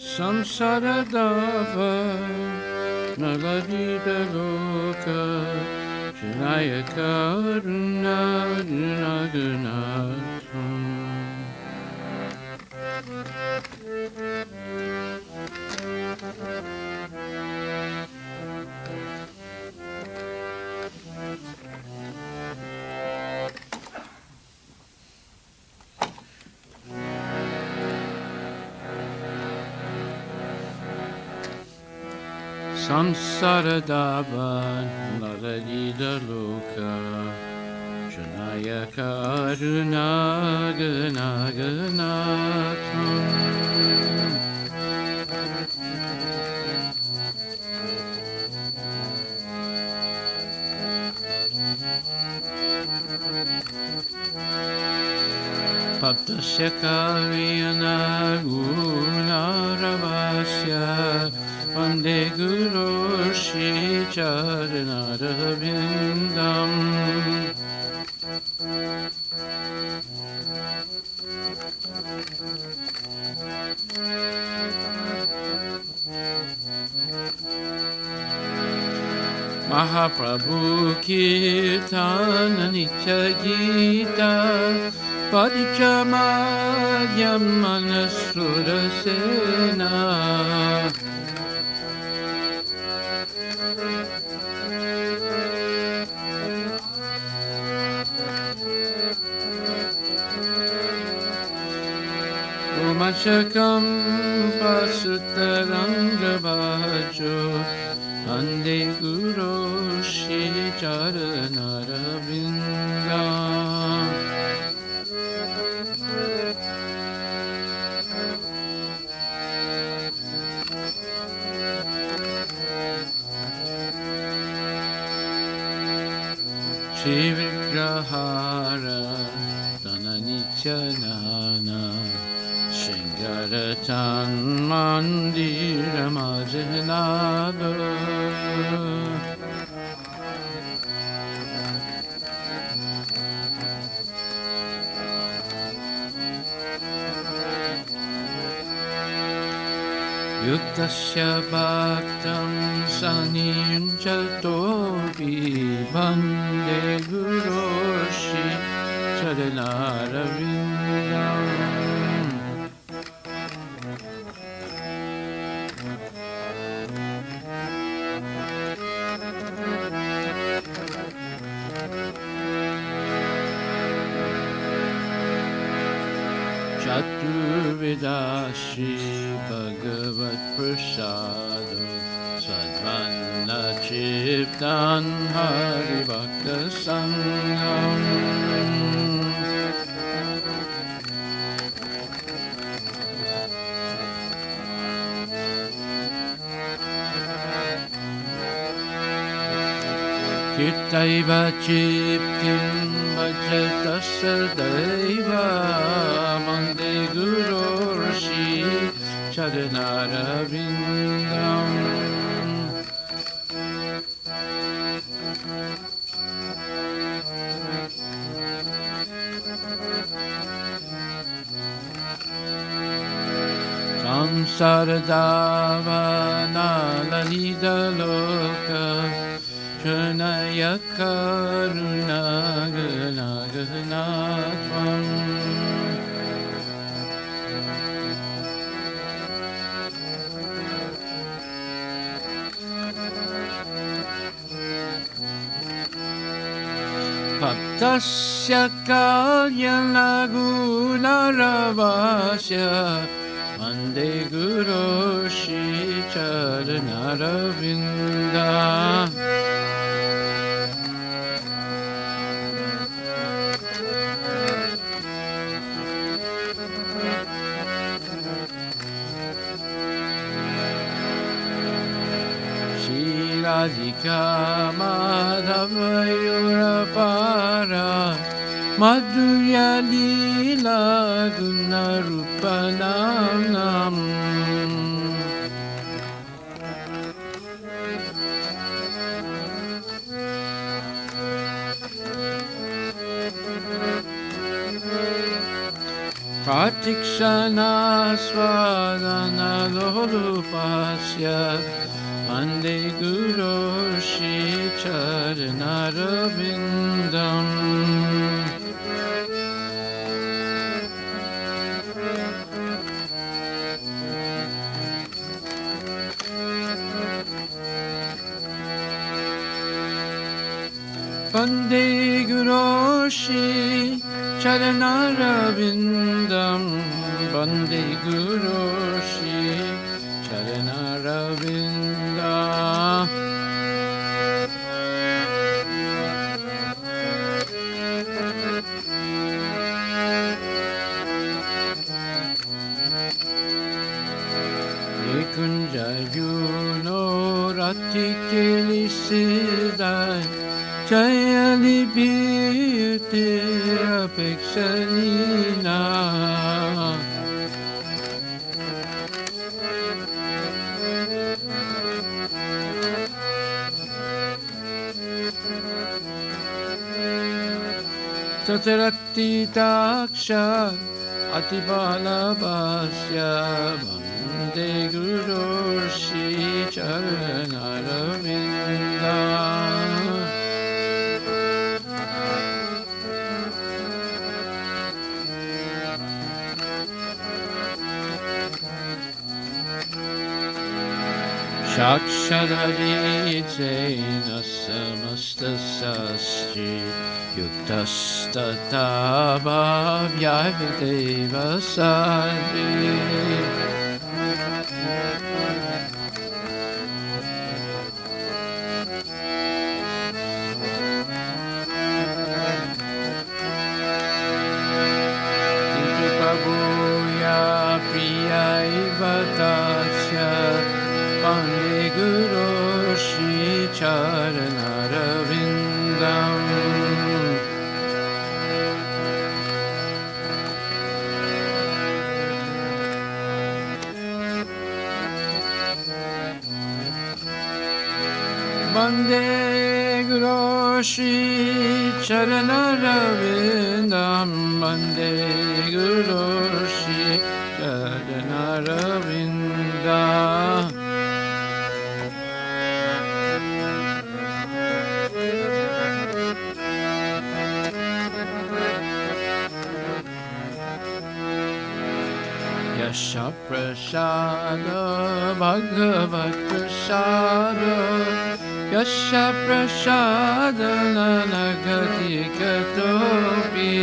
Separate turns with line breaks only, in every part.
Samsaradava Naladita Loka Janaya Karuna Gunaganatham. Samsaradava Naladita Loka Janaya Karuna Gunaganatham. Paptasya Kalyana Gunaravasya Vande Guru Shri Charanarvindam. Mahaprabhu Kirtana Nitya Gita Padichamadhyam Manasudasena. Umachakam Pasutarangabajo Ande Guru Shri Charanarvindam. Shri Vigrahara Dhananityanana Shingaratan Mandira Majanada. Yuktasya Bhaktam Saniyunchatobi Bande Guru Shri Charanarvindam. Chaturvidashi Bhagavat Prasado Sadvana Chiptan Hari Bhakta Sangham. Kirtaiva Chiptim Bhajata Sadaiva Mande Guru Shri Charanarvindam. Samsaradava Nalalita Loka Janaya Karuna Gunaganatham. Paptasya Kalyana Gunaravasya Vande Guru Shri Charanarvindam. Radhika Madhavayurapara Madhurya Lila Gunarupanam. pratikshana swadana lolupasya Mande Guru Shri Charanarvindam Mande Guru Shri Charanarvindam Mande Guru Shri Charanarvindam Kunjajuno Rati Kilisidai Jayali Beauty Apexalina Tatarati Taksha Atibala Basya Mande Guru Shri Charanarvindam Shakshadharitsena samasta sastri Yuktastata bhavyadeva sadri Pabuya priya ivatasya Mande Guru Shri Charanarvindam Mande Guru Shri Charanarvindam Mande Guru Shri Charanarvindam Yasha Prasada Bhagavat Prasada Yasha Prasada Nanagati Katopi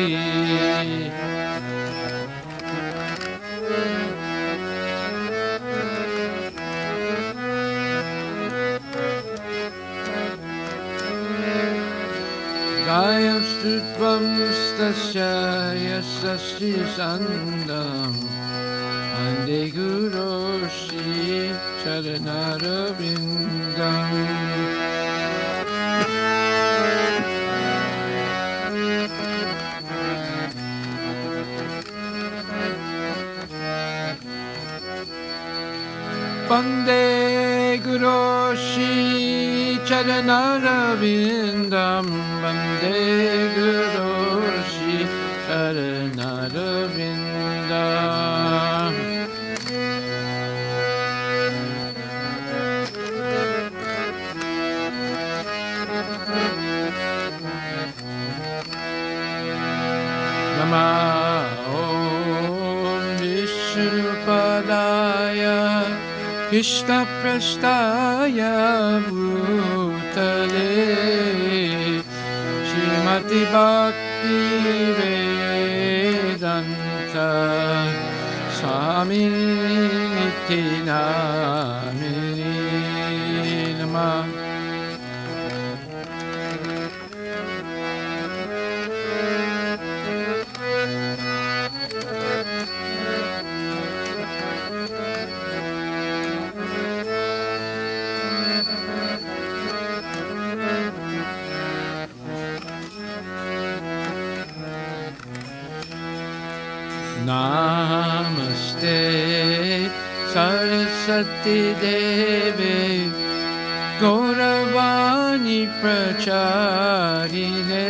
Gayam Stutvam Stasya Yasasri Sandam Mande Guru Shri Charanarvindam Mande Guru Shri Charanarvindam Mande Guru Shri Charanarvindam Nama Om Vishnupadaya Krishna Prasthaya Bhutale Srimati Bhakti Vedanta Swamiti Namini Namah Namaste Saraswati Deve Gauravani Pracharine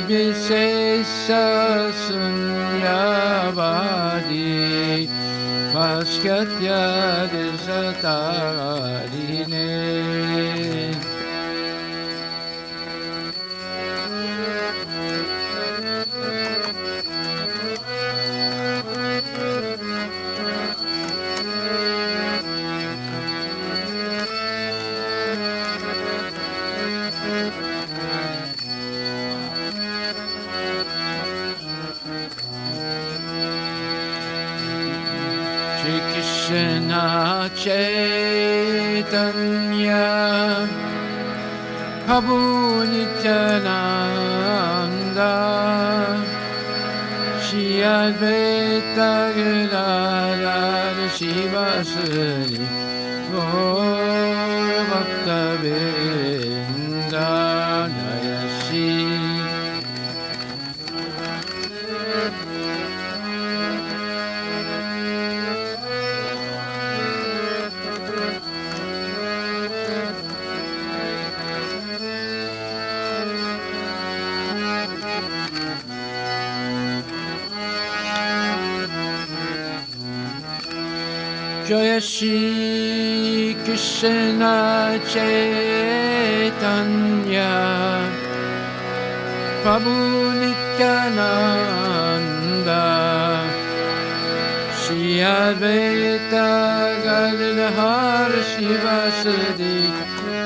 Nirvisesa sunyavadi Vaskatya desatarine Shri Krishna Chaitanya Prabhu Nityananda Shri Advaita Gadadhara Shivasari Gaur Bhakta Vrinda Jaya Shri Jaya Shri Krishna Chaitanya Prabhu Nityananda Shri Advaita Gadadhara Shivasadi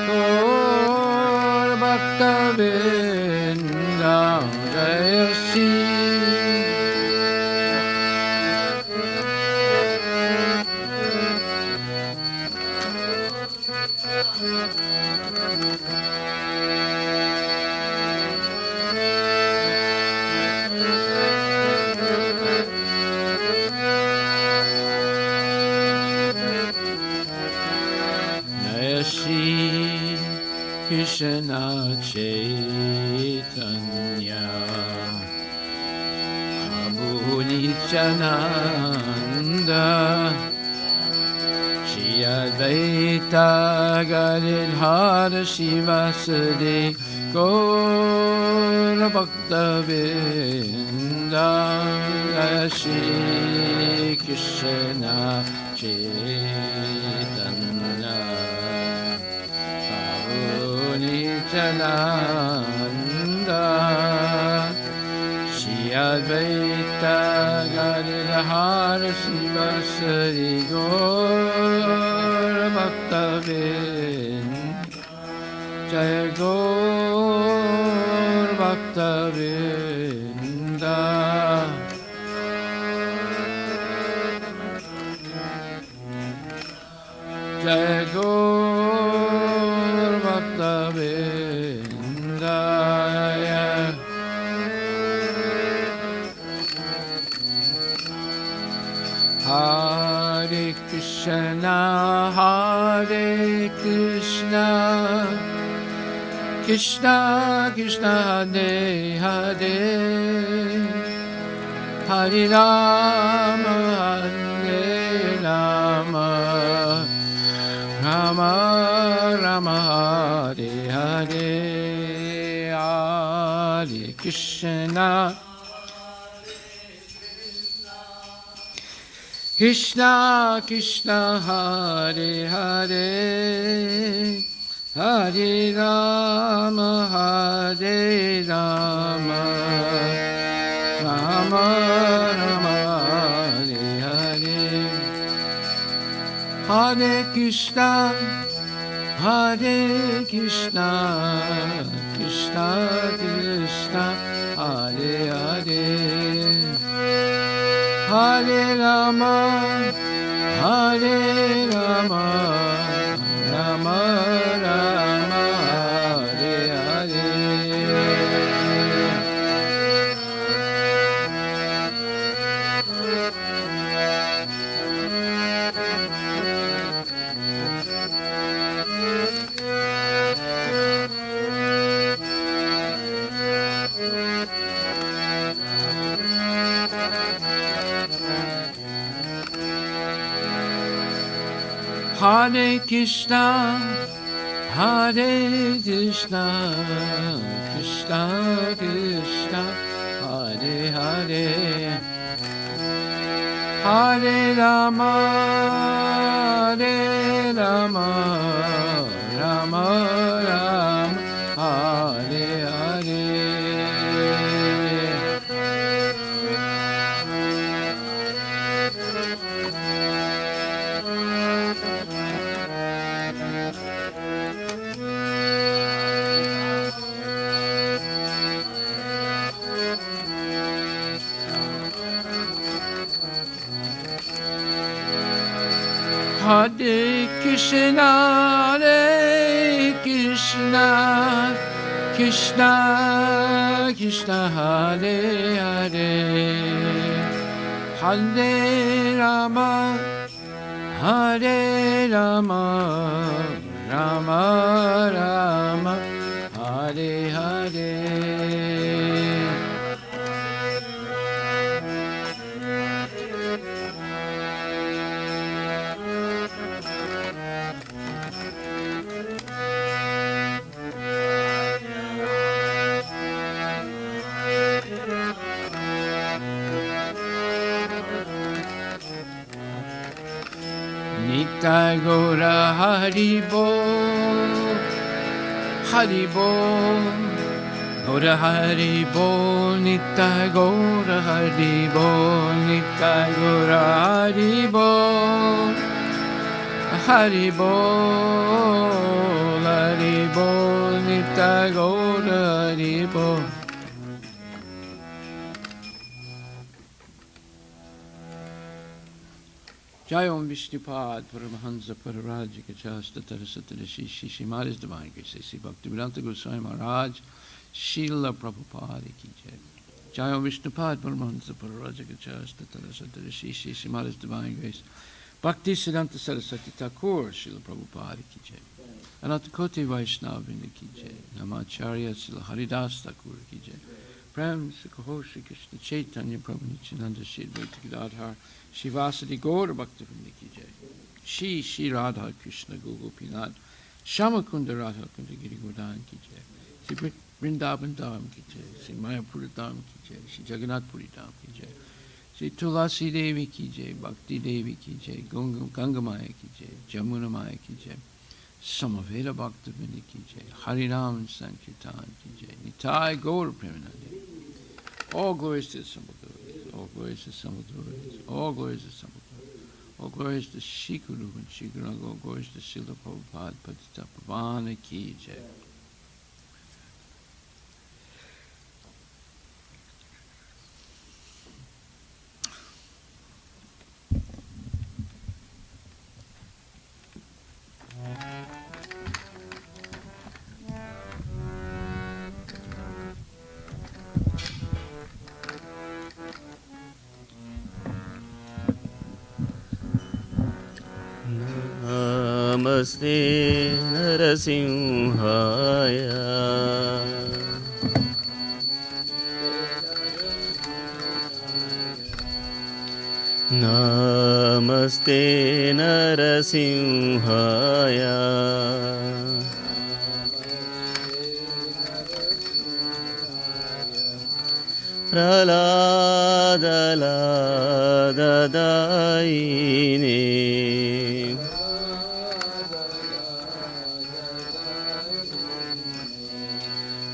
Gaur Bhakta Vrinda Jaya Shri Krishna Chaitanya Prabhu Nityananda Shri Advaita Gadadhara Shivasadi Gaur Bhakta Vrinda Shri Krishna Chaitanya Nityananda Shri Advaita Gadadhara Shivasari Gaur Bhakta Vrinda Jaya Gaur Bhakta Vrinda Jaya Gaur Bhakta Vrinda Hare Krishna Hare Krishna Krishna Krishna Hare Hare Hare Rama Hare Rama Rama Rama Hare Hare Hare Krishna Krishna Krishna Hare Hare Hare Rama Hare Rama Rama Rama Hare Hare Hare Krishna Hare Krishna Krishna Krishna Hare Hare Hare Rama Hare Rama Rama Rama Hare Hare Hare Krishna Hare Krishna, Krishna Krishna, Hare Hare, Hare Rama, Hare Rama, Rama Rama, Hare Hare. Hare Krishna, Hare Krishna, Krishna Krishna, Hare Hare, Hare Rama, Hare Rama, Rama Rama, Hare Hare. Nitai Gaura Haribo, Haribo, Gaura Haribo, Nitai Gaura Haribo, Nitai Gaura Haribo, Haribo, Haribo, Nitai Gaura Haribo. Jai Om Vishnupad Paramahansa Pararajika Chasta Tarasatara Shishi Shimaris Divine Grace Sri Bhaktivedanta Goswami Maharaj Srila Prabhupada Ki Jai. Jai Om Vishnupad Paramahansa Pararajika Chasta Tarasatara Shishi Shimaris Divine Grace Bhakti Siddhanta Saraswati Thakur Srila Prabhupada Ki Jai. Anatakoti Vaishnavina Ki Jai. Namacharya Srila Haridas Thakur Ki Jai. Prem Sikaho Shri Krishna Chaitanya Prabhu Nityananda Shri Advaita Gadadhar Shivasati Gaura Bhaktivinoda Ki Jai. Shri Radha Krishna Gopinath Shamakunda Radha Kunda Giri Govardhan Ki Jai. Shri Vrindavan Dham Ki Jai. Shri Mayapura Dham Ki Jai. Shri Jagannath Puri Dham Ki Jai. Shri Tulasi Devi Ki Jai. Bhakti Devi Ki Jai. Ganga Maya Ki Jai. Jamuna Maya Ki Jai. Samaveda Bhaktivinoda Ki Jai. Harinam Sankirtan Ki Jai. Nitai Gaura Premanandi. All glories to the simple devotees. All glories to the simple devotees. All glories to the simple devotees. All glories to Shikuru and Shikuranga. All glories to Srila Prabhupada Patita Pavana Ki Jai.
Namaste Narasimhaya Namaste Narasimhaya Praladaladaine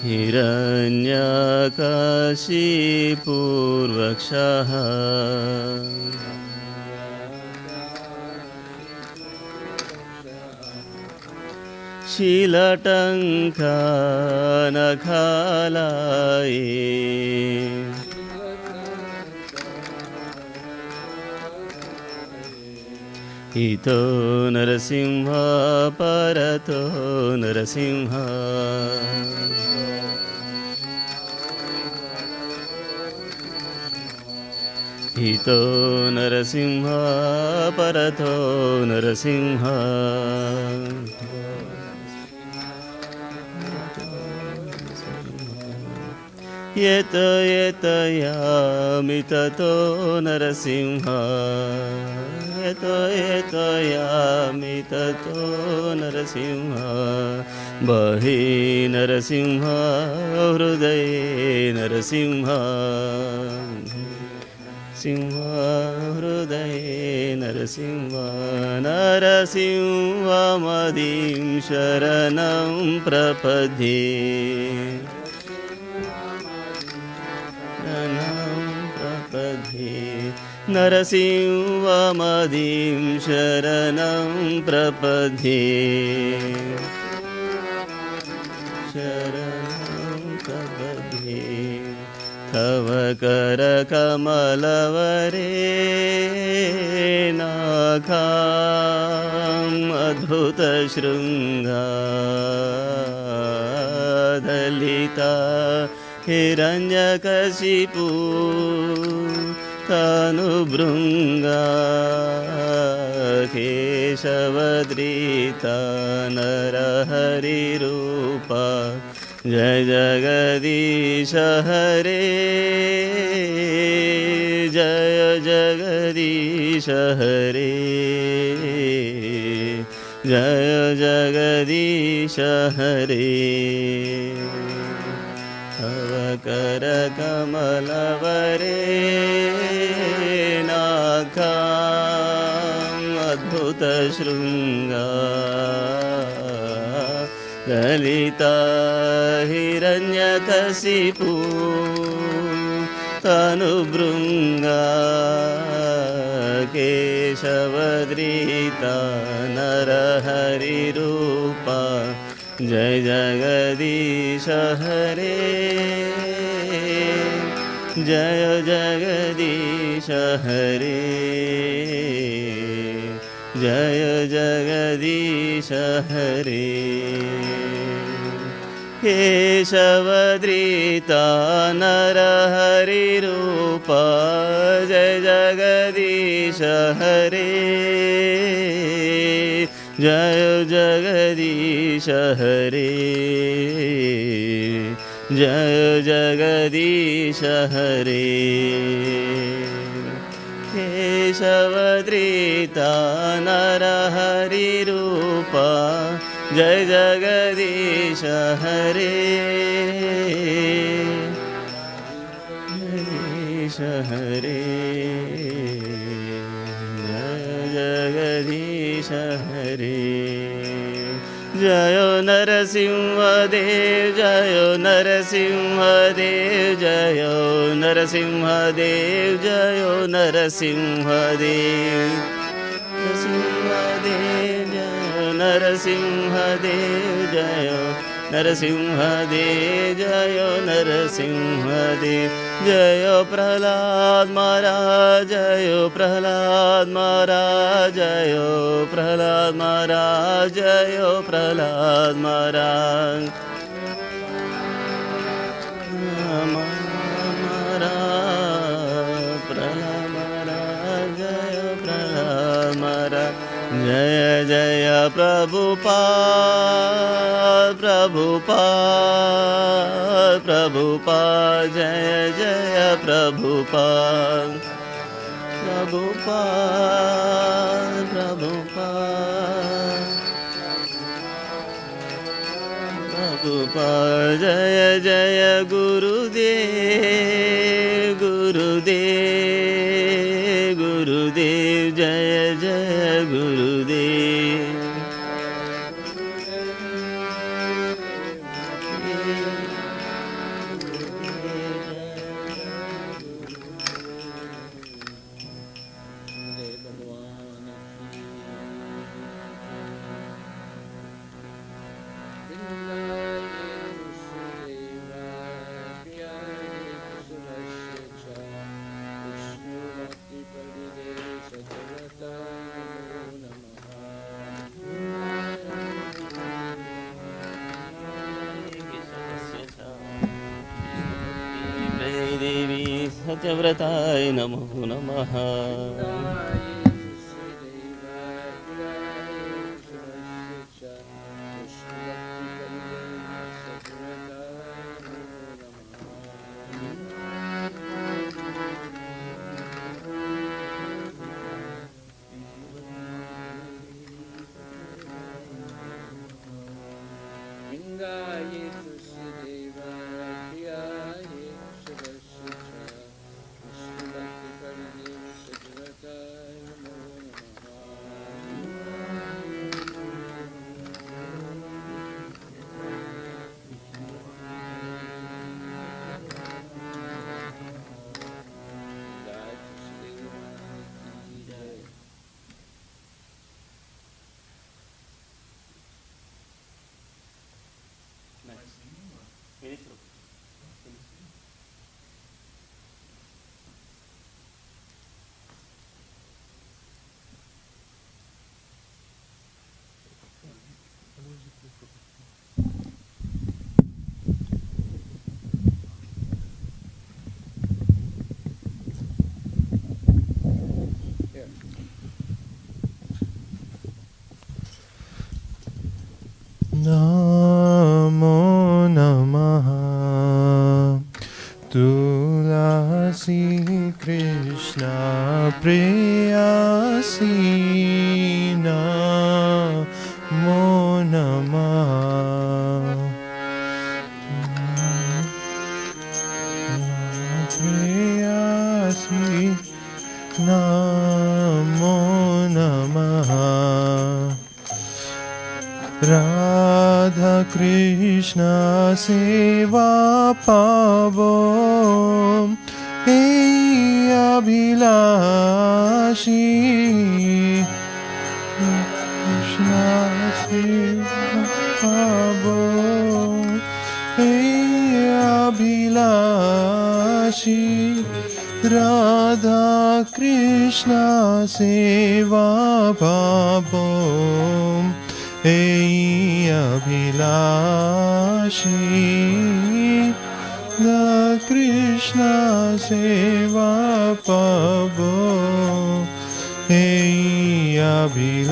Hiranyakashipurvakshaha Shilatanka Nakhalaye Ito Narasimha Parato Narasimha Ito Narasimha Parato Narasimha Yeta Yamitato Narasimha यतो यामि ततो नरसिंह बहि नरसिंह हृदये नरसिंह सिंह हृदये नरसिंह नरसिंहमदिं शरणं प्रपद्ये नरसिंहमदिं शरणं प्रपद्ये शरणं प्रपद्ये तव करकमलवरे नाखाम् अद्भुतशृङ्गादलिता हिरण्यकशिपु तनुभृङ्गा केशवद्रिता नरहरिरूपा जय जगदीश हरे जय जगदीश हरे जय जगदीश हरे तव करकमलवरे नाखाम् अद्भुतशृङ्गा ललिता हिरण्यकशिपु तनुभृङ्गा केशवद्रिता नरहरिरूपा जय जगदीश हरे जय जगदीश हरे जय जगदीश हरे केशवद्रिता नरहरिरूपा जय जगदीश हरे जय जगदीश हरे जय जगदीश हरे केशवद्रिता नरहरिरूपा जय जगदीश हरे जगदीश हरे जय जगदीश हरे जय नरसिंहदेव जय नरसिंहदेव जय नरसिंहदेव जय नरसिंहदेव नरसिंहदेव नरसिंहदेव जय नरसिंहदेव जय नरसिंहदेव जय प्रहलाद महाराज जय प्रहलाद महाराज जय प्रहलाद महाराज जय प्रहलाद महाराज प्रहलाद महाराज जय प्रहलाद महाराज जय जय प्रभुपाद प्रभुपाद प्रभुपाद जय जय प्रभुपाद प्रभुपाद प्रभुपाद प्रभुपाद जय जय गुरुदेव गुरुदेव गुरुदेव जय जय गुरुदेव देवी सत्यव्रताय नमो नमः
Mangaye Tusya Deva Priyaye Shivasya Cha Vishnu Bhakti Parinirva Sajrataya Namo
Namo Namaha Tulasi Krishna Preyasi Namo Namaha Preyasi Namo Namaha Radha Krishna Seva Pavo Hey Abhilashi Krishna Seva Pavo Hey Abhilashi Radha Krishna Seva Pavo Hey Abhilashi the Krishna Seva Pavo Hey Abhilashi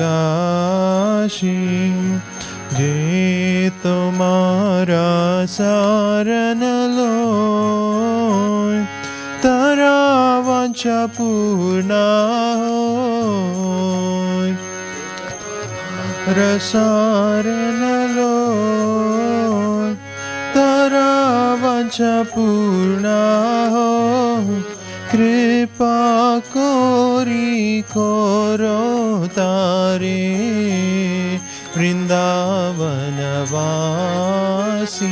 Je Tumhara Saran Loy Tara Vancha Purna Hoy Rasaran Lord Tara Vancha Purna Ho Kripa Kori Koro Tare Vrindavana Vasi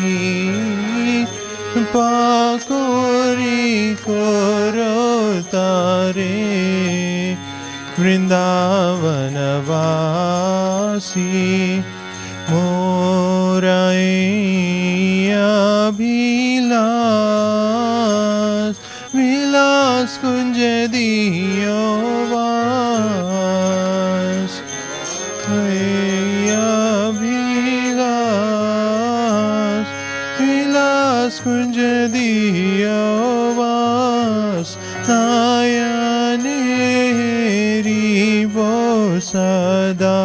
Kripa Kori Koro Tare Vrindavana Vasi Morai Abhilas Vilas Kunja Diyo Vas Abhilas Vilas Kunja Diyo Vas Nayaneri Sada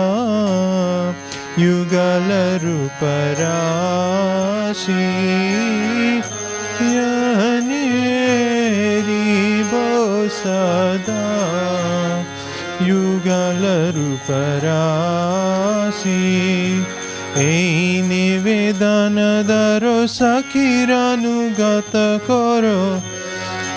Yugala Ruparashi Yaneri Bosada Yugala Ruparashi Ei Nivedana Daro Sakiranugata Koro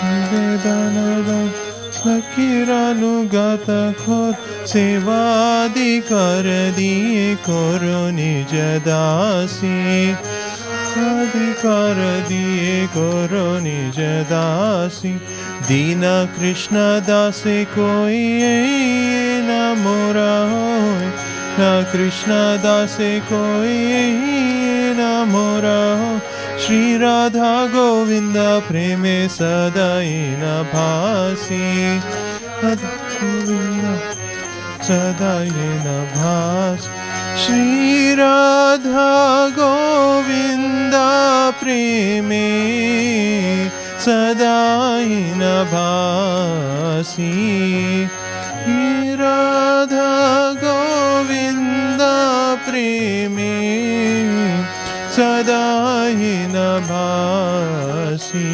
Nivedana Daro Sakiranugata Koro Sevadi kar diye koro nij dasi Adi kar diye koro nij dasi Dina Krishna dase koi na mora hoy Na Krishna dase koi na mora hoy Shri Radha Govinda preme sadai na bhasi Radha Govinda Sadayena Bhas Shri Radha Govinda Preme Sadayena Bhasi Shri Radha Govinda Preme Sadayena Bhasi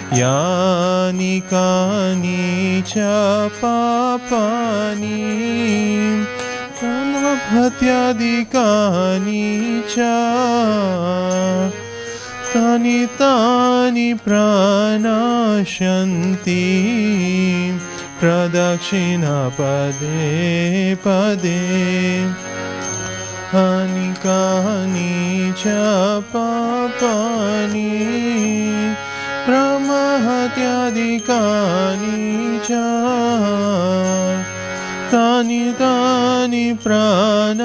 Yani kani cha papani हत्यादिकानि च तानि तानि प्रणाशन्ति प्रदक्षिणपदे पदे अनेकानि च पापानि प्रमहत्यादिकानि च तानि तानि प्रणाशन्ति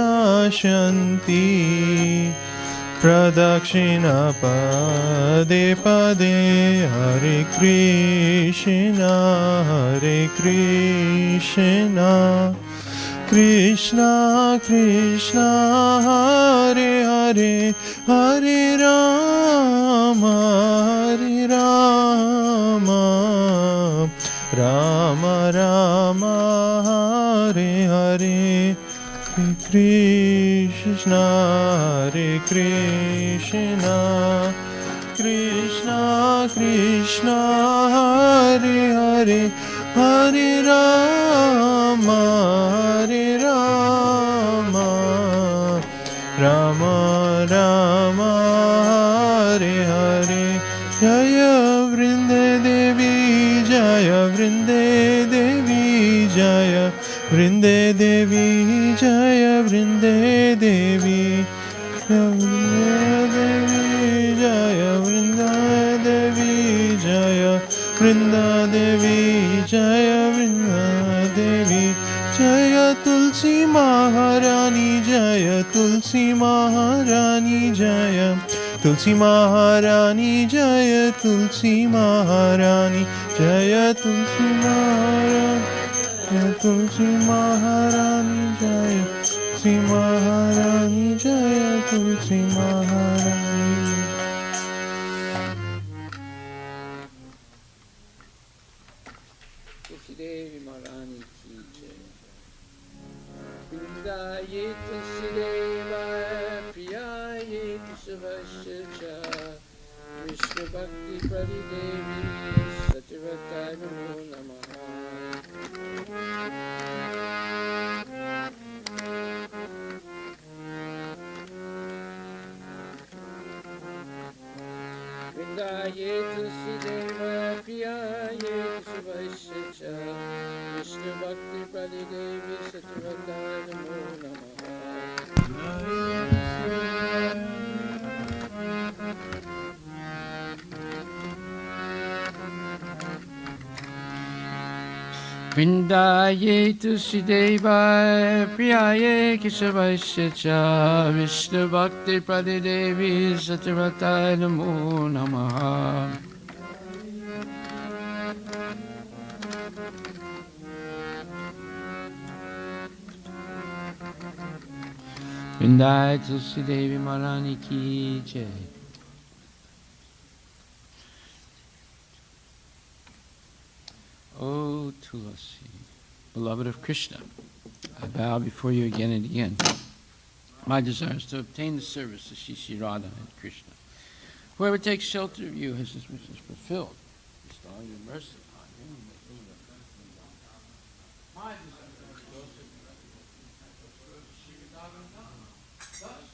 प्रदक्षिणपदे पदे हरे कृष्ण कृष्ण कृष्ण हरे हरे हरे राम राम राम हरे हरे कृष्ण कृष्ण कृष्ण कृष्ण हरे हरे हरे राम राम राम हरे हरे जय वृंदे देवी जय वृंदे देवी जय वृंदे देवी जय वृंदे देवी जय वृंदा देवी जय वृंदा देवी जय वृंदा देवी जय तुलसी महारानी जय तुलसी महारानी जय तुलसी महारानी जय तुलसी महारानी जय तुलसी महारानी जय तुलसी महारानी जय तुलसी महारानी जय तुलसी महारानी
तुलसी देवी महारानी की जय वृंदाये तुलसी देवा प्रियाये तुलसी विष्णु भक्ति प्रति देवी सत्यव्रताय नमो नमः वृंदाये तुलसी देवा प्रियाये तुलसी विष्णु भक्ति प्रति देवी सत्यव्रताय नमो नमः Vrindaye Tusideva Priyaye Keshavasya Vishnu Bhakti Pradidevi Satyavrataya Namo Namaha Vrindaye Tusidevi Marani Ki Jai. O Tulasi, beloved of Krishna, I bow before you again and again. My desire is to obtain the service of Shri Radha and Krishna. Whoever takes shelter of you has his wishes fulfilled. Bestow your mercy upon him. My desire is to Shri Radha and Thus,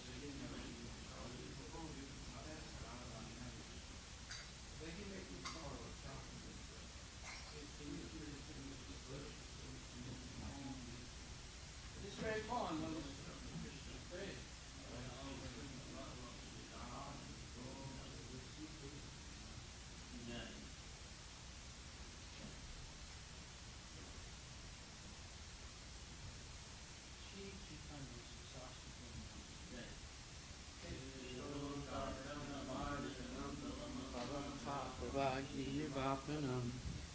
Vapanam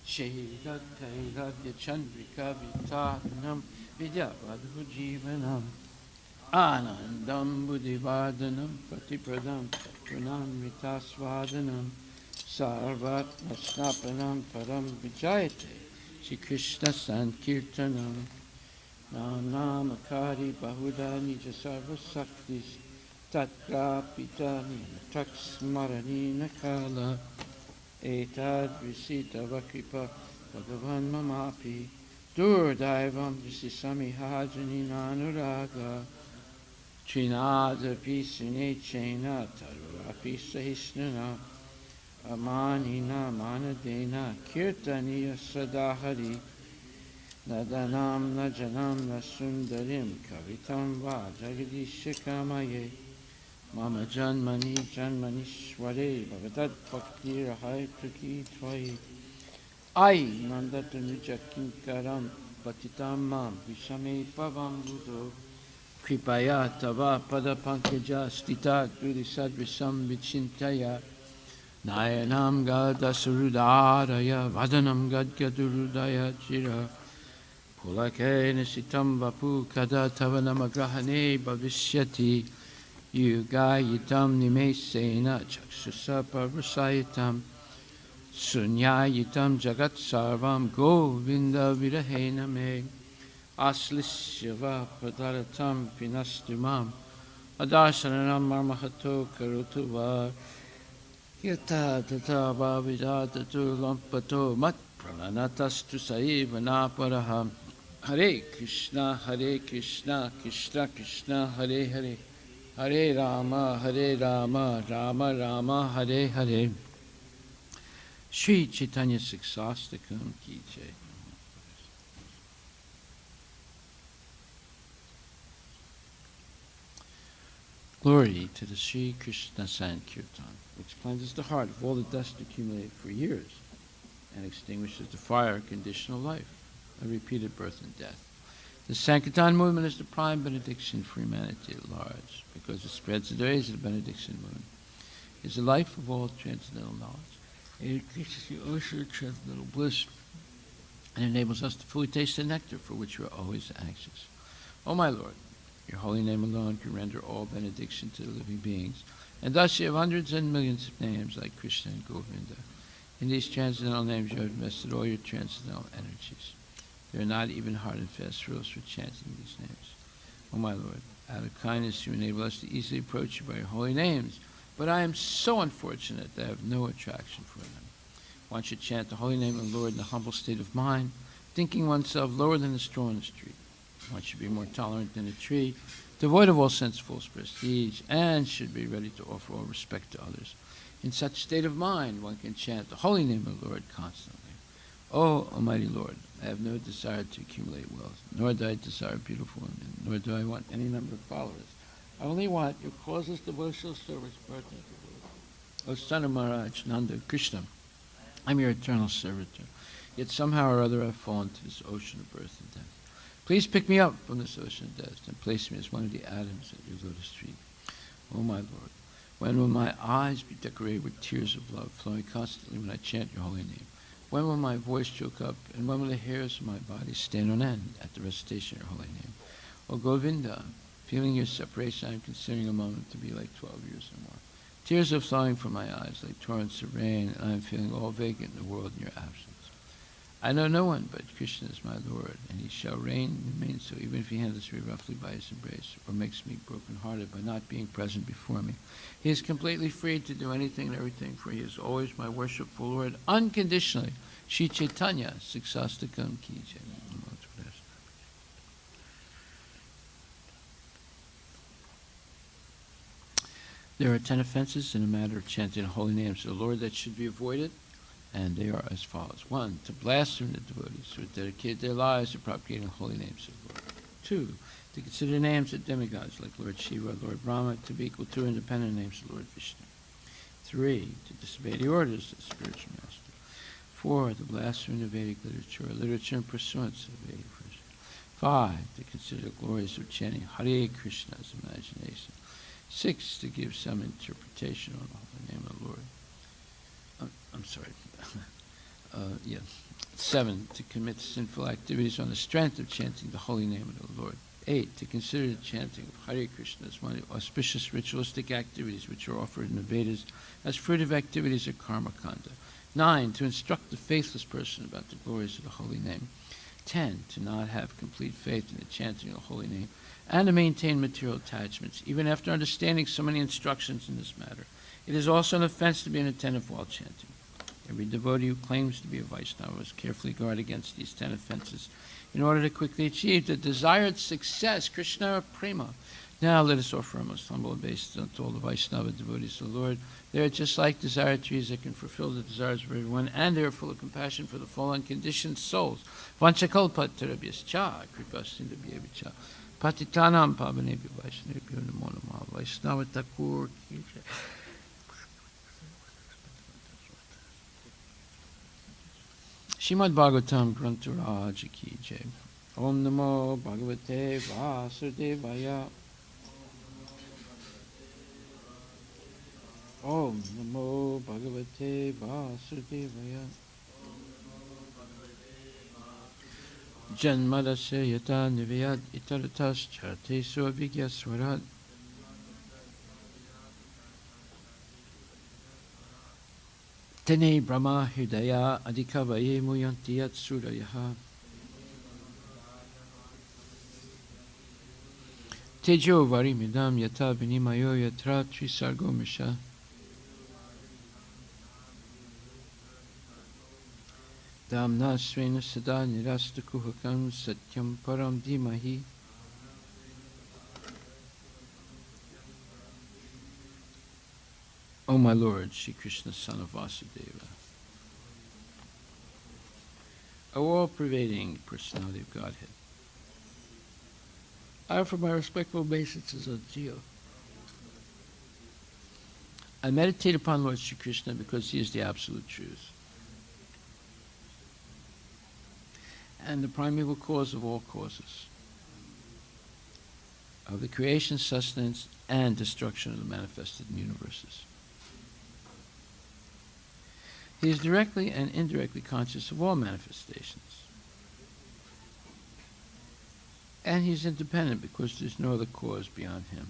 Shaidat Kairavya Chandrika Vitapanam Vidyavadhu Jivanam Anandam Buddhivardhanam Patipradam Pranam Ritasvadanam Sarvat Nasnapanam Param Vijayate Shri Krishna Sankirtanam Namakari Bahuda Nija Sarva Saktis Tatka Pitani Taksmarani Nakala Etad Visita Vakripa Bhagavan Mamapi Durdaivam Visisami Hajani Nanuraga Trinadapi Sunechena Tarurapi Sahisnana Amanina Manadena Kirtaniya Sadahari Nadanam Najanam Nasundarim Kavitam Va Jagadishikamaye Mama Janmani Janmanishware Bhagadat Bhakti Rahai Tuki Tvai Ai Nandatanuja Kinkaram Patitam Mam Vishame Pavam Buddho Kripaya Tava Pada Pankaja Stita Dudisadrisam Vichintaya Nayanam Gadasurudharaya Vadanam Gadgadurudaya Jira Pulake Nisitam Vapu Kada Tavanamagrahane Bhavishyati Yugayitam Nimesena Chaksusapa Rasayitam Sunyayitam Jagat Sarvam Govinda Virahena Me Aslishyava Pradaratam Pinastumam Adarsananam Marmahato Karutuva Yata Tata Bhavidata Tu Lampato Mat Prananatas Saiva Naparaham Hare Krishna Krishna Krishna Hare Hare Hare Rama Rama Rama Hare Hare Sri Chaitanya Siksastakam Ki Jai. Glory to the Sri Krishna Sankirtan, which cleanses the heart of all the dust accumulated for years and extinguishes the fire of conditional life, a repeated birth and death. The Sankirtan movement is the prime benediction for humanity at large, because it spreads the rays of the benediction moon. It is the life of all transcendental knowledge. It increases the ocean of transcendental bliss and enables us to fully taste the nectar for which we are always anxious. O my Lord, your holy name alone can render all benediction to the living beings, and thus you have hundreds and millions of names like Krishna and Govinda. In these transcendental names you have invested all your transcendental energies. There are not even hard and fast rules for chanting these names. O my Lord, out of kindness you enable us to easily approach you by your holy names, but I am so unfortunate that I have no attraction for them. One should chant the holy name of the Lord in a humble state of mind, thinking oneself lower than a straw in the street. One should be more tolerant than a tree, devoid of all sense of false prestige, and should be ready to offer all respect to others. In such state of mind, one can chant the holy name of the Lord constantly. O Almighty Lord, I have no desire to accumulate wealth, nor do I desire beautiful women, nor do I want any number of followers. I only want your causeless devotional service, birthday. O son of Maharaj, Nanda, Krishna, I'm your eternal servitor, yet somehow or other I've fallen to this ocean of birth and death. Please pick me up from this ocean of death and place me as one of the atoms at your lotus feet. O my Lord, when will my eyes be decorated with tears of love flowing constantly when I chant your holy name? When will my voice choke up, and when will the hairs of my body stand on end at the recitation of your holy name? O Govinda, feeling your separation, I am considering a moment to be like 12 years or more. Tears are flowing from my eyes like torrents of rain, and I am feeling all vacant in the world in your absence. I know no one but Krishna is my Lord, and he shall remain so, even if he handles me roughly by his embrace, or makes me broken-hearted by not being present before me. He is completely free to do anything and everything, for he is always my worshipful Lord, unconditionally. Sri Chaitanya, Siksastakam Ki Jai. There are 10 offenses in a matter of chanting holy names of the Lord that should be avoided, and they are as follows. 1, to blaspheme the devotees who have dedicated their lives to propagating holy names of the Lord. 2, to consider names of demigods like Lord Shiva, Lord Brahma, to be equal to independent names of Lord Vishnu. 3, to disobey the orders of the spiritual master. 4, to blaspheme the Vedic literature, or literature in pursuance of the Vedic version. 5, to consider the glories of chanting Hare Krishna as imagination. 6, to give some interpretation on the holy name of the Lord. 7, to commit sinful activities on the strength of chanting the holy name of the Lord. 8, to consider the chanting of Hare Krishna as one of the auspicious ritualistic activities which are offered in the Vedas as fruitive activities of karma kanda. 9, to instruct the faithless person about the glories of the holy name. 10, to not have complete faith in the chanting of the holy name, and to maintain material attachments, even after understanding so many instructions in this matter. It is also an offense to be inattentive while chanting. Every devotee who claims to be a Vaishnava must carefully guard against these 10 offenses in order to quickly achieve the desired success, Krishna or Prema. Now let us offer our most humble obeisance to all the Vaishnava devotees of the Lord. They are just like desire trees that can fulfill the desires of everyone, and they are full of compassion for the fallen conditioned souls. Vanchakalpatarabhyascha, kripasindhabhyevacha, patitanam pavanebhyo vaishnavibhyo namo namaha. Vaishnava Thakur ki jai. Srimad Bhagavatam Grantaraj ki jai. Om Namo Bhagavate Vasudevaya. Om Namo Bhagavate Vasudevaya. Janmadasya yata nivayad itaratas charte suavigya swarad. Tene Brahma Hridaya Adhikavaye Muyanti Yat Surayaha. Tejo Varimidam Yata Vinimayo Yatra Trisargo Misha. Damna Svena Sada Nirastakuhakam Satyam Param Dimahi. O my Lord, Shri Krishna, son of Vasudeva, O all-pervading personality of Godhead, I offer my respectful obeisances unto you. I meditate upon Lord Shri Krishna because he is the absolute truth and the primeval cause of all causes, of the creation, sustenance, and destruction of the manifested universes. He is directly and indirectly conscious of all manifestations. And he is independent because there is no other cause beyond him.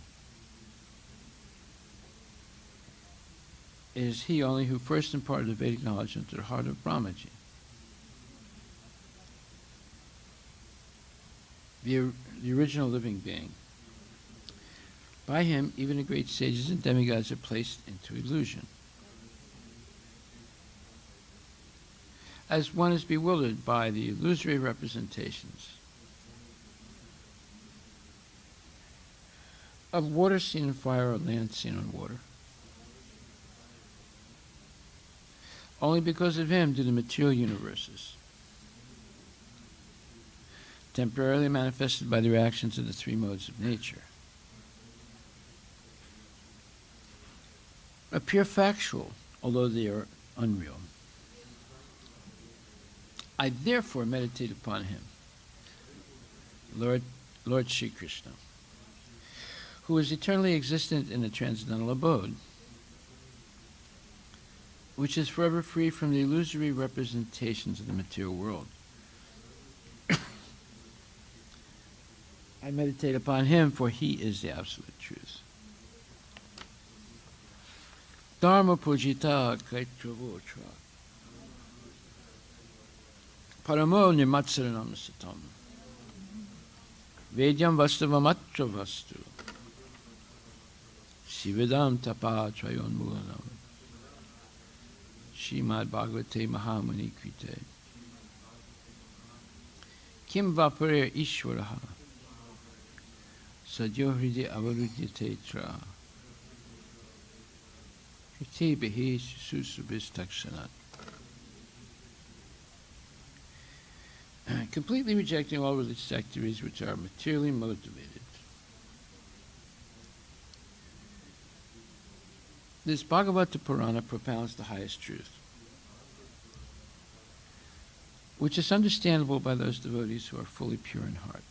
It is he only who first imparted the Vedic knowledge into the heart of Brahmaji. The original living being. By him, even the great sages and demigods are placed into illusion. As one is bewildered by the illusory representations of water seen in fire or land seen on water. Only because of him do the material universes, temporarily manifested by the reactions of the three modes of nature, appear factual, although they are unreal. I therefore meditate upon him, Lord Shri Krishna, who is eternally existent in the transcendental abode, which is forever free from the illusory representations of the material world. I meditate upon him, for he is the absolute truth. Dharma pujita kaitravotra. Paramo nimatsaranam satam. Vedyam vastavamatra vastu. Sivedam tapa trayon mulanam. Shrimad Bhagavate Mahamani Krite. Kim vapare ishvaraha. Sadyohride avarudyate tra. Krite behe susubistaksanat. Completely rejecting all religious activities which are materially motivated. This Bhagavata Purana propounds the highest truth, which is understandable by those devotees who are fully pure in heart.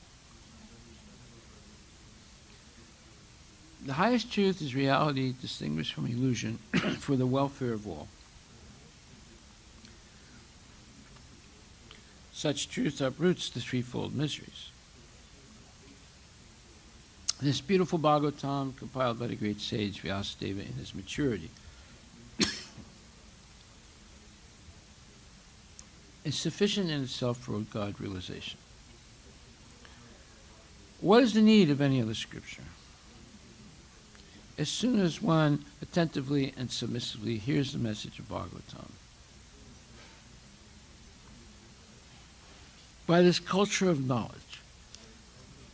The highest truth is reality distinguished from illusion for the welfare of all. Such truth uproots the threefold miseries. This beautiful Bhagavatam, compiled by the great sage Vyasadeva in his maturity, is sufficient in itself for God realization. What is the need of any other scripture? As soon as one attentively and submissively hears the message of Bhagavatam, by this culture of knowledge,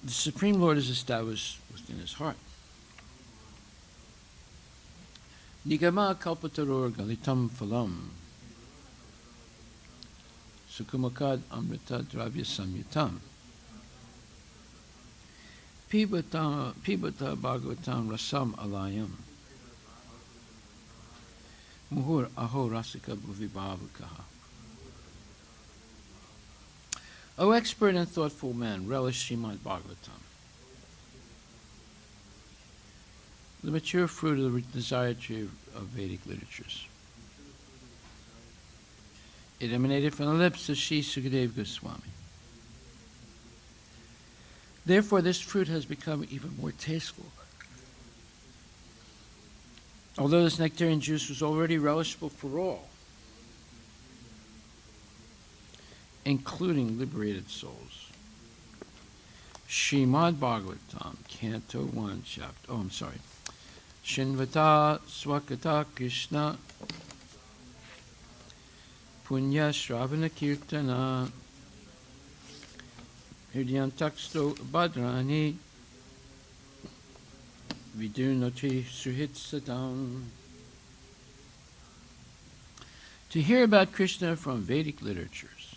the Supreme Lord is established within his heart. Nigama kalpataror galitam phalam sukumakad amrita dravya samyutam pibata bhagavatam rasam alayam muhur aho rasika bhuvibhavakaha. O expert and thoughtful man, relish Srimad Bhagavatam, the mature fruit of the desired tree of Vedic literatures. It emanated from the lips of Sri Sukadeva Goswami. Therefore, this fruit has become even more tasteful. Although this nectarian juice was already relishable for all, including liberated souls. Srimad Bhagavatam, Canto 1, Chapter... Shinvata Swakata Krishna Punya Shravana Kirtana Hridyantaksto Bhadrani Vidunoti Suhit Sadam. To hear about Krishna from Vedic literatures,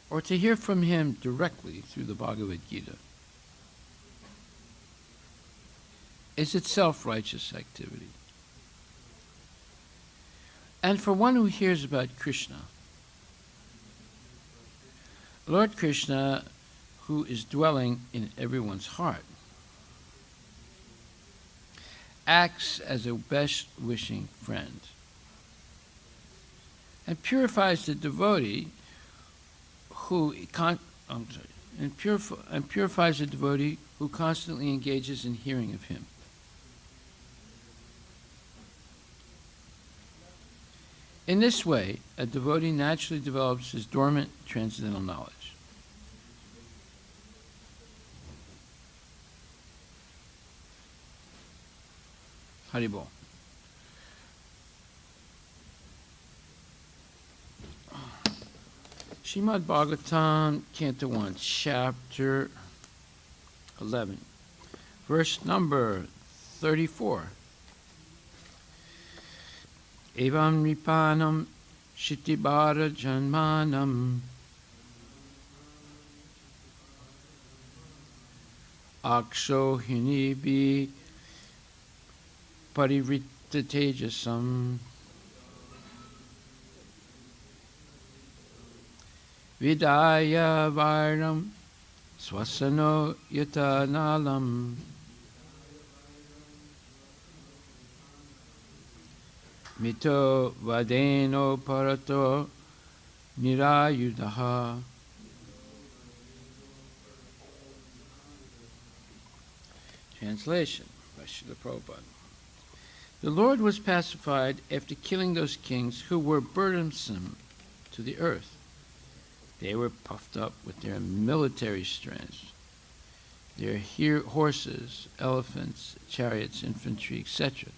or to hear from him directly through the Bhagavad Gita, is itself righteous activity. And for one who hears about Krishna, Lord Krishna, who is dwelling in everyone's heart, acts as a best-wishing friend and purifies the devotee purifies the devotee who constantly engages in hearing of him. In this way, a devotee naturally develops his dormant transcendental knowledge. Haribol. Srimad Bhagavatam, Canto 1, Chapter 11, verse number 34. Evam Nipanam Shitibara Janmanam Aksho Hinibi Parivrita Tejasam Vidaya Varnam Swasano Yatanalam Mito Vadeno Parato Nirayudaha. Translation by Srila Prabhupada. The Lord was pacified after killing those kings who were burdensome to the earth. They were puffed up with their military strength, their horses, elephants, chariots, infantry, etc.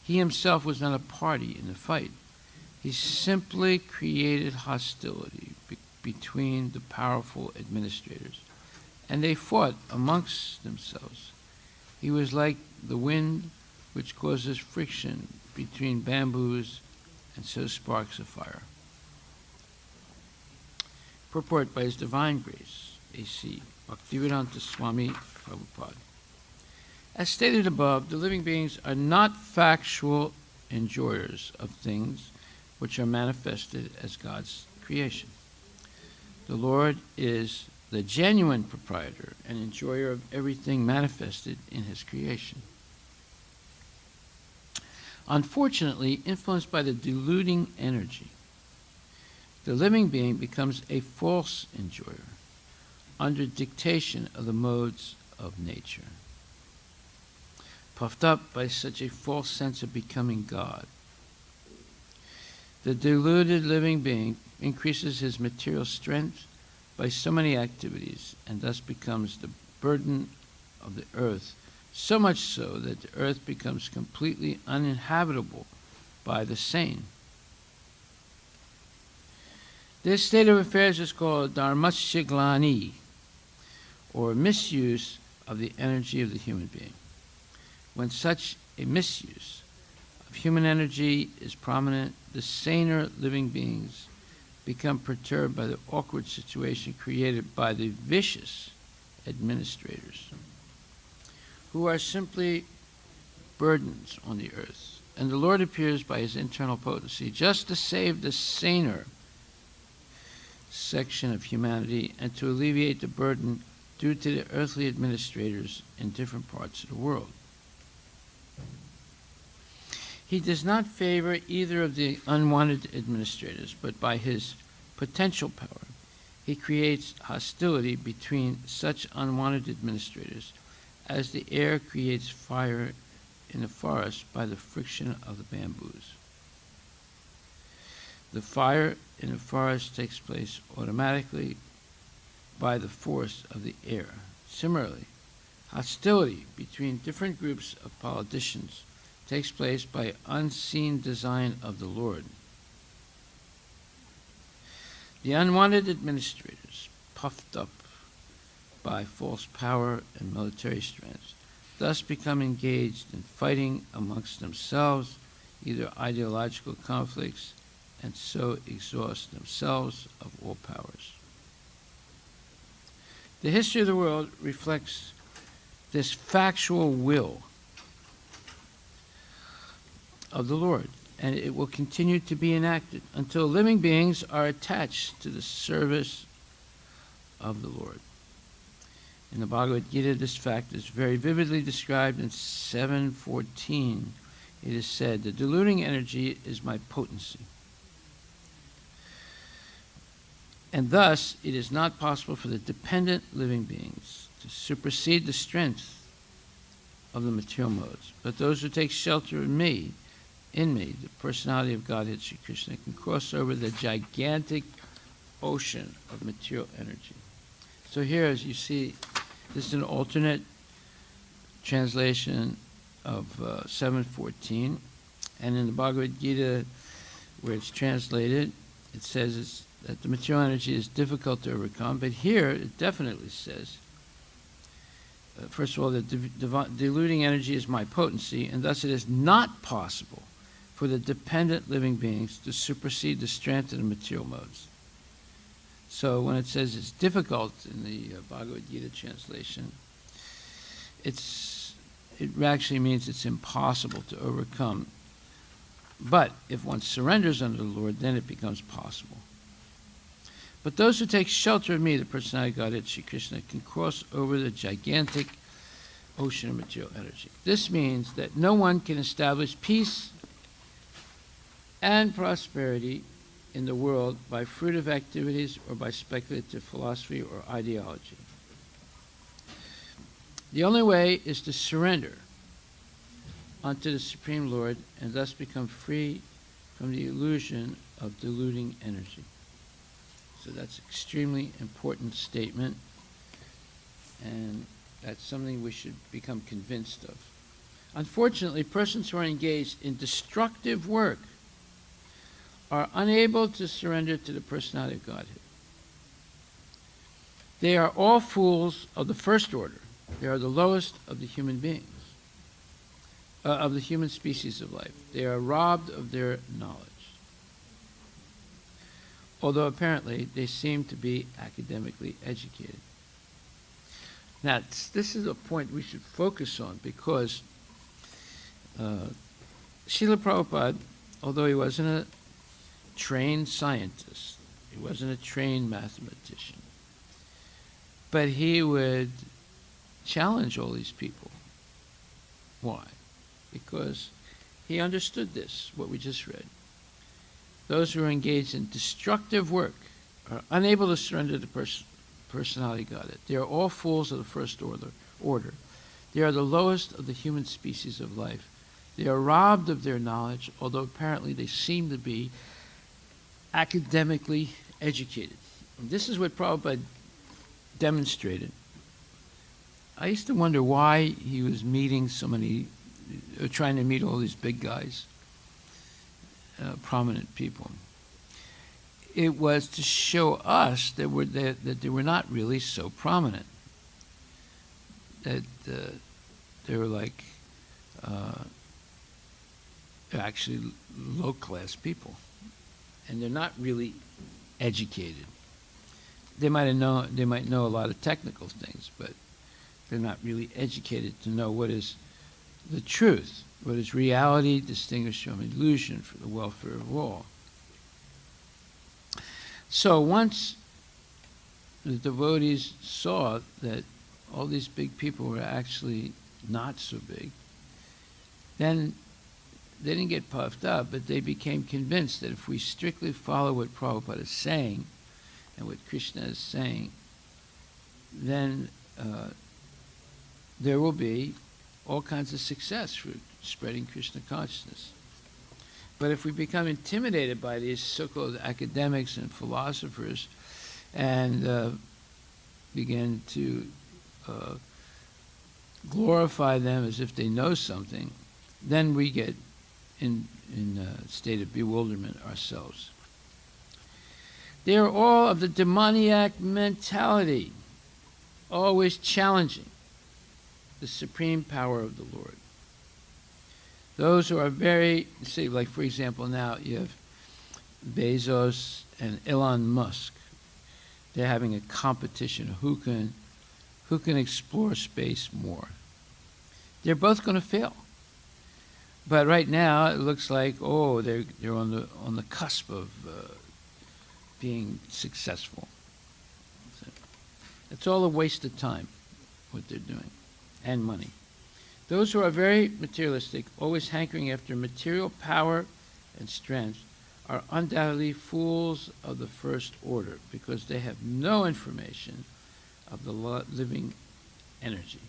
He himself was not a party in the fight. He simply created hostility between the powerful administrators, and they fought amongst themselves. He was like the wind which causes friction between bamboos and so sparks a fire. Purport by His Divine Grace, A.C. Bhaktivedanta Swami Prabhupada. As stated above, the living beings are not factual enjoyers of things which are manifested as God's creation. The Lord is the genuine proprietor and enjoyer of everything manifested in His creation. Unfortunately, influenced by the deluding energy, the living being becomes a false enjoyer under dictation of the modes of nature. Puffed up by such a false sense of becoming God, the deluded living being increases his material strength by so many activities and thus becomes the burden of the earth, so much so that the earth becomes completely uninhabitable by the sane. This state of affairs is called dharmashiglani, or misuse of the energy of the human being. When such a misuse of human energy is prominent, the saner living beings become perturbed by the awkward situation created by the vicious administrators, who are simply burdens on the earth. And the Lord appears by his internal potency just to save the saner section of humanity and to alleviate the burden due to the earthly administrators in different parts of the world. He does not favor either of the unwanted administrators, but by his potential power, he creates hostility between such unwanted administrators as the air creates fire in the forest by the friction of the bamboos. The fire in the forest takes place automatically by the force of the air. Similarly, hostility between different groups of politicians takes place by unseen design of the Lord. The unwanted administrators, puffed up by false power and military strength, thus become engaged in fighting amongst themselves, either ideological conflicts, and so exhaust themselves of all powers. The history of the world reflects this factual will of the Lord, and it will continue to be enacted until living beings are attached to the service of the Lord. In the Bhagavad Gita, this fact is very vividly described in 7:14. It is said, "The deluding energy is my potency. And thus, it is not possible for the dependent living beings to supersede the strength of the material modes. But those who take shelter in me, the personality of Godhead, Sri Krishna, can cross over the gigantic ocean of material energy." So here, as you see, this is an alternate translation of 7:14. And in the Bhagavad Gita, where it's translated, it says that the material energy is difficult to overcome. But here, it definitely says, first of all, that deluding energy is my potency, and thus it is not possible for the dependent living beings to supersede the strength of the material modes. So when it says it's difficult in the Bhagavad Gita translation, it actually means it's impossible to overcome. But if one surrenders under the Lord, then it becomes possible. But those who take shelter of me, the personality of Godhead, Sri Krishna, can cross over the gigantic ocean of material energy. This means that no one can establish peace and prosperity in the world by fruitive activities or by speculative philosophy or ideology. The only way is to surrender unto the Supreme Lord and thus become free from the illusion of deluding energy. So that's an extremely important statement, and that's something we should become convinced of. Unfortunately, persons who are engaged in destructive work are unable to surrender to the personality of Godhead. They are all fools of the first order. They are the lowest of the human beings, of the human species of life. They are robbed of their knowledge, although apparently they seem to be academically educated. Now, this is a point we should focus on, because Srila Prabhupada, although he wasn't a trained scientist, he wasn't a trained mathematician, but he would challenge all these people. Why? Because he understood this, what we just read. Those who are engaged in destructive work are unable to surrender to personality of Godhead. They are all fools of the first order. They are the lowest of the human species of life. They are robbed of their knowledge, although apparently they seem to be academically educated. And this is what Prabhupada demonstrated. I used to wonder why he was meeting so many, trying to meet all these big guys, prominent people. it was to show us that they were not really so prominent. That they were like they're actually low-class people, and they're not really educated. They might know a lot of technical things, but they're not really educated to know what is the truth, what is reality distinguished from illusion for the welfare of all. So once the devotees saw that all these big people were actually not so big, then they didn't get puffed up, but they became convinced that if we strictly follow what Prabhupada is saying and what Krishna is saying, then there will be all kinds of success for spreading Krishna consciousness. But if we become intimidated by these so-called academics and philosophers and begin to glorify them as if they know something, then we get in a state of bewilderment ourselves. They are all of the demoniac mentality, always challenging the supreme power of the Lord. Those who are very, say, like for example, now you have Bezos and Elon Musk. They're having a competition who can explore space more. They're both going to fail. But right now it looks like they're on the cusp of being successful. It's all a waste of time what they're doing and money. Those who are very materialistic, always hankering after material power and strength, are undoubtedly fools of the first order because they have no information of the living energy.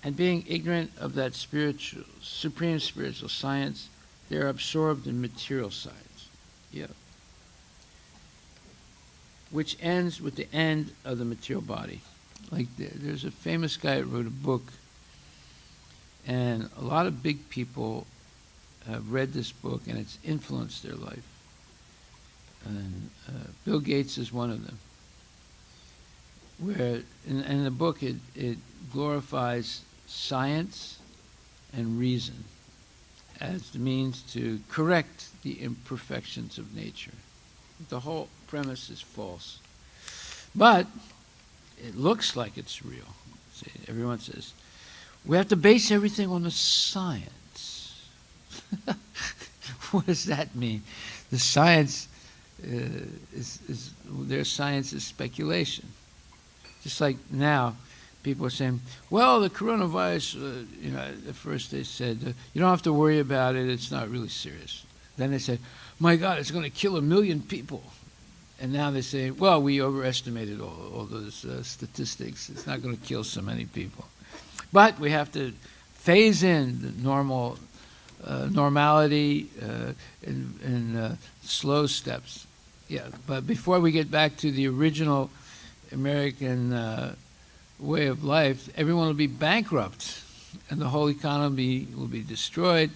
And being ignorant of that supreme spiritual science, they are absorbed in material science. Yeah. Which ends with the end of the material body. Like there's a famous guy that wrote a book, and a lot of big people have read this book, and it's influenced their life. And Bill Gates is one of them. Where in the book it glorifies science and reason as the means to correct the imperfections of nature. The whole premise is false. But it looks like it's real. See, everyone says, we have to base everything on the science. What does that mean? The science their science is speculation. Just like now, people are saying, well, the coronavirus, at first they said, you don't have to worry about it, it's not really serious. Then they said, my God, it's going to kill 1 million people. And now they say, well, we overestimated all those statistics. It's not going to kill so many people. But we have to phase in the normality in slow steps. Yeah, but before we get back to the original American way of life, everyone will be bankrupt, and the whole economy will be destroyed,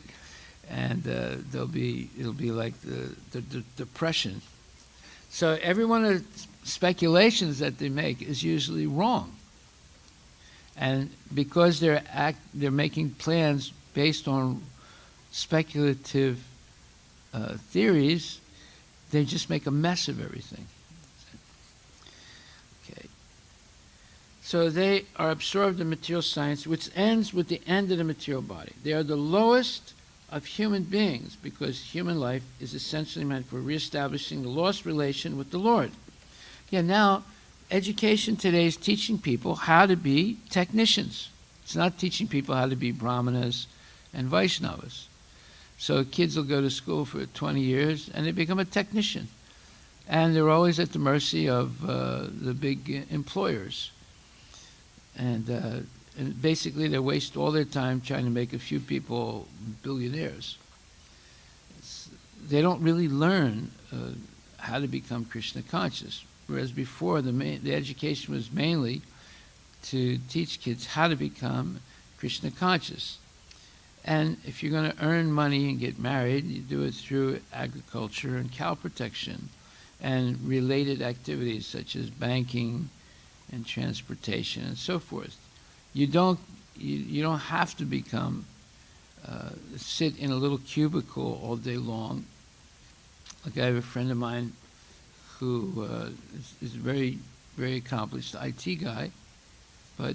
and it'll be like the Depression. So every one of the speculations that they make is usually wrong, and because they're making plans based on speculative theories, they just make a mess of everything. Okay. So they are absorbed in material science, which ends with the end of the material body. They are the lowest of human beings because human life is essentially meant for reestablishing the lost relation with the Lord. Yeah, now education today is teaching people how to be technicians. It's not teaching people how to be brahmanas and Vaishnavas. So kids will go to school for 20 years and they become a technician. And they're always at the mercy of the big employers. And basically they waste all their time trying to make a few people billionaires. They don't really learn how to become Krishna conscious. Whereas before the education was mainly to teach kids how to become Krishna conscious. And if you're going to earn money and get married, you do it through agriculture and cow protection and related activities such as banking and transportation and so forth. You don't have to become sit in a little cubicle all day long. Like I have a friend of mine who is a very, very accomplished IT guy, but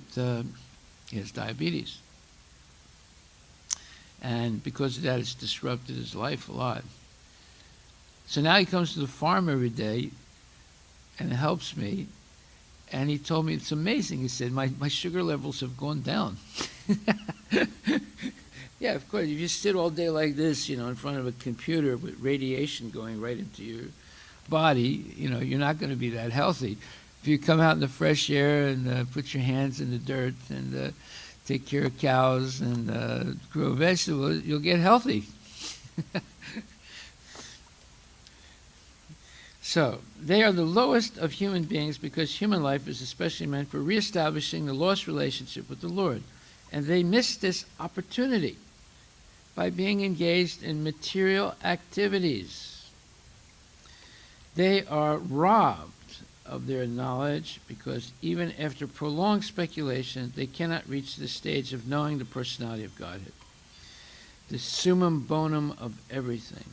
he has diabetes. And because of that, it's disrupted his life a lot. So now he comes to the farm every day and helps me. And he told me, it's amazing. He said, my sugar levels have gone down. Yeah, of course. If you sit all day like this, in front of a computer with radiation going right into your body, you're not going to be that healthy. If you come out in the fresh air and put your hands in the dirt and take care of cows and grow vegetables, you'll get healthy. So, they are the lowest of human beings because human life is especially meant for reestablishing the lost relationship with the Lord. And they miss this opportunity by being engaged in material activities. They are robbed of their knowledge because even after prolonged speculation, they cannot reach the stage of knowing the personality of Godhead, the summum bonum of everything.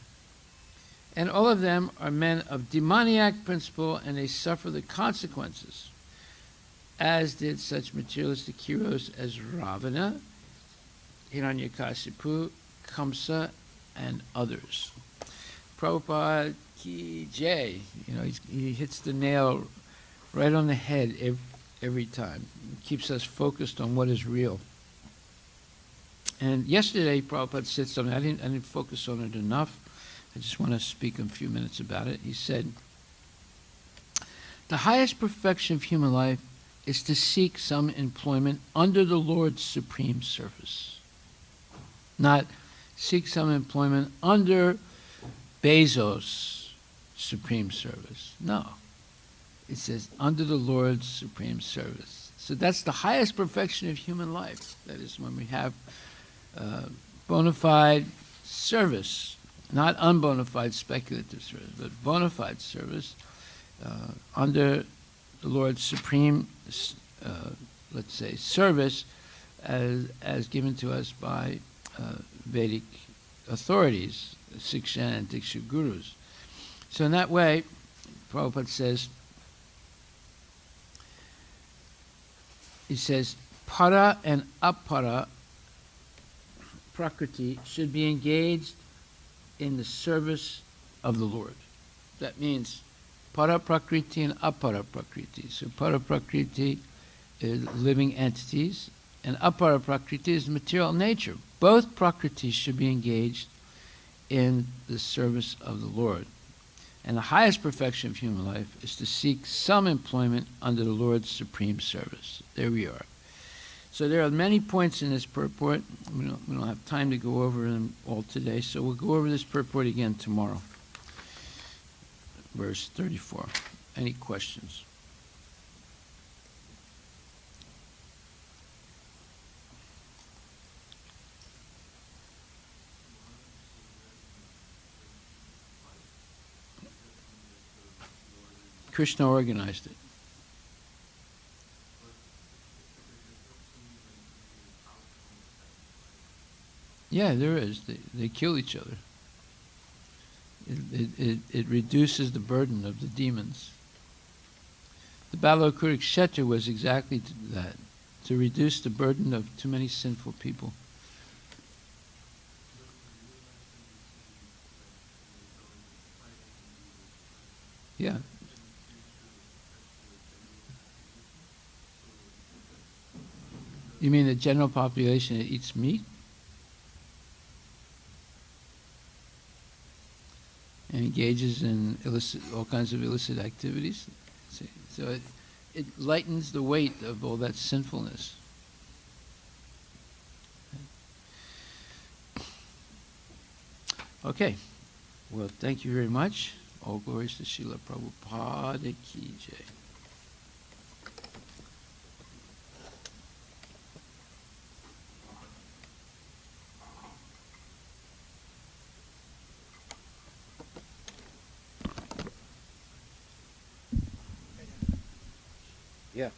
And all of them are men of demoniac principle, and they suffer the consequences, as did such materialistic heroes as Ravana, Hiranyakashipu, Kamsa, and others. Prabhupada Ki Jai, he hits the nail right on the head every time. He keeps us focused on what is real. And yesterday, Prabhupada said something. I didn't focus on it enough. I just want to speak a few minutes about it. He said, the highest perfection of human life is to seek some employment under the Lord's supreme service. Not seek some employment under Bezos' supreme service. No. It says under the Lord's supreme service. So that's the highest perfection of human life. That is when we have bona fide service, not unbona fide speculative service, but bona fide service under the Lord's supreme, let's say, service as given to us by Vedic authorities, Siksha and Diksha gurus. So in that way, Prabhupada says, he says, para and apara prakriti should be engaged in the service of the Lord. That means para prakriti and apara prakriti. So para prakriti is living entities, and apara prakriti is material nature. Both prakritis should be engaged in the service of the Lord. And the highest perfection of human life is to seek some employment under the Lord's supreme service. There we are. So there are many points in this purport. We don't have time to go over them all today, so we'll go over this purport again tomorrow. Verse 34. Any questions? Krishna organized it. Yeah, there is. They kill each other. It reduces the burden of the demons. The battle of Kurukshetra was exactly that, to reduce the burden of too many sinful people. Yeah. You mean the general population that eats meat? And engages in all kinds of illicit activities? So it lightens the weight of all that sinfulness. Okay. Well, thank you very much. All glories to Srila Prabhupada Ki Jai. Yeah.